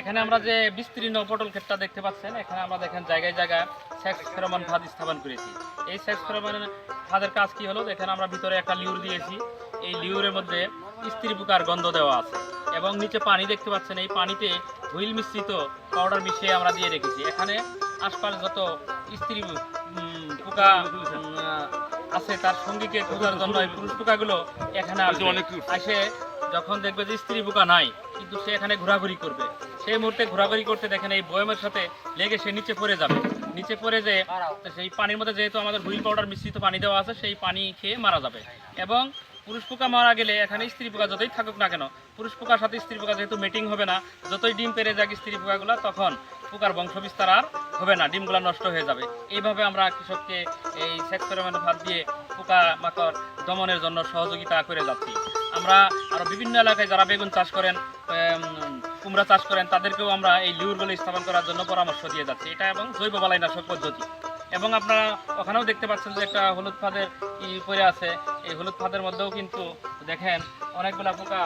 এখানে আমরা যে বিস্তীর্ণ পটল ক্ষেতটা দেখতে পাচ্ছেন, এখানে আমরা দেখেন জায়গায় জায়গায় সেক্স ফেরোমন ফাঁদ স্থাপন করেছি। এই সেক্স ফেরোমন ফাঁদের কাজ কি হলো, এখানে আমরা ভিতরে একটা লিউর দিয়েছি। এই লিউরের মধ্যে স্ত্রী পোকার গন্ধ দেওয়া আছে এবং নিচে পানি দেখতে পাচ্ছেন, এই পানিতে হুইল মিশ্রিত পাউডার মিশিয়ে আমরা দিয়ে রেখেছি। এখানে আশপাশ যত স্ত্রী পোকা আছে তার সঙ্গীকে খোঁজার জন্য এই পুরুষ পোকাগুলো এখানে আসে। যখন দেখবে যে স্ত্রী পোকা নাই কিন্তু সে এখানে ঘোরাঘুরি করবে, সেই মুহূর্তে ঘোরাঘুরি করতে দেখেন এই বয়মের সাথে লেগে সে নিচে পড়ে যাবে। নিচে পড়ে যে সেই পানির মধ্যে যেহেতু আমাদের হুইল পাউডার মিশ্রিত পানি দেওয়া আছে, সেই পানি খেয়ে মারা যাবে। এবং পুরুষ পোকা মারা গেলে এখানে স্ত্রী পোকা যতই থাকুক না কেন, পুরুষ পোকার সাথে স্ত্রী পোকা যেহেতু মিটিং হবে না, যতই ডিম পেরে যাক স্ত্রী পোকাগুলো, তখন পোকার বংশবিস্তার আর হবে না, ডিমগুলো নষ্ট হয়ে যাবে। এইভাবে আমরা কৃষককে এই সেক্স ফেরোমন ফাঁদ দিয়ে পোকা মাকড় দমনের জন্য সহযোগিতা করে যাচ্ছি। আমরা আরও বিভিন্ন এলাকায় যারা বেগুন চাষ করেন, কুমড়া চাষ করেন, তাদেরকেও আমরা এই লিউরগুলো স্থাপন করার জন্য পরামর্শ দিয়ে যাচ্ছি। এটা এবং জৈব বালাইনাশক পদ্ধতি। এবং আপনারা ওখানেও দেখতে পাচ্ছেন যে একটা হলুদ ফাঁদের পরে আছে। এই হলুদ ফাঁদের মধ্যেও কিন্তু দেখেন অনেকগুলা পোকা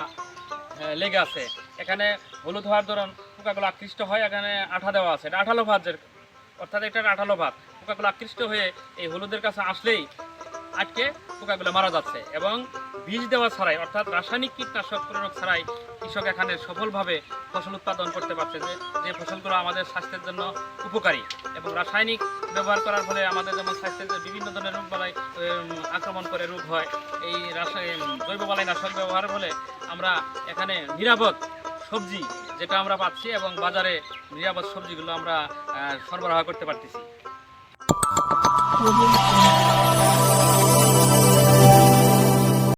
লেগে আছে। এখানে হলুদ হওয়ার দরুন পোকাগুলো আকৃষ্ট হয়। এখানে আঠা দেওয়া আছে, এটা আঠালো ফাঁদের, অর্থাৎ এটা আঠালো ফাঁদ। পোকাগুলো আকৃষ্ট হয়ে এই হলুদের কাছে আসলেই আটকে পোকাগুলো মারা যাচ্ছে। এবং বীজ দেওয়া ছাড়াই, অর্থাৎ রাসায়নিক কীটনাশক প্রয়োগ ছাড়াই কৃষক এখানে সফলভাবে ফসল উৎপাদন করতে পারছে, যে ফসলগুলো আমাদের স্বাস্থ্যের জন্য উপকারী। এবং রাসায়নিক ব্যবহার করার ফলে আমাদের যেমন স্বাস্থ্যের যে বিভিন্ন ধরনের রোগ বালাই আক্রমণ করে রোগ হয়, এই জৈব বালাইনাশক ব্যবহারের ফলে আমরা এখানে নিরাপদ সবজি যেটা আমরা পাচ্ছি এবং বাজারে নিরাপদ সবজিগুলো আমরা সরবরাহ করতে পারতেছি।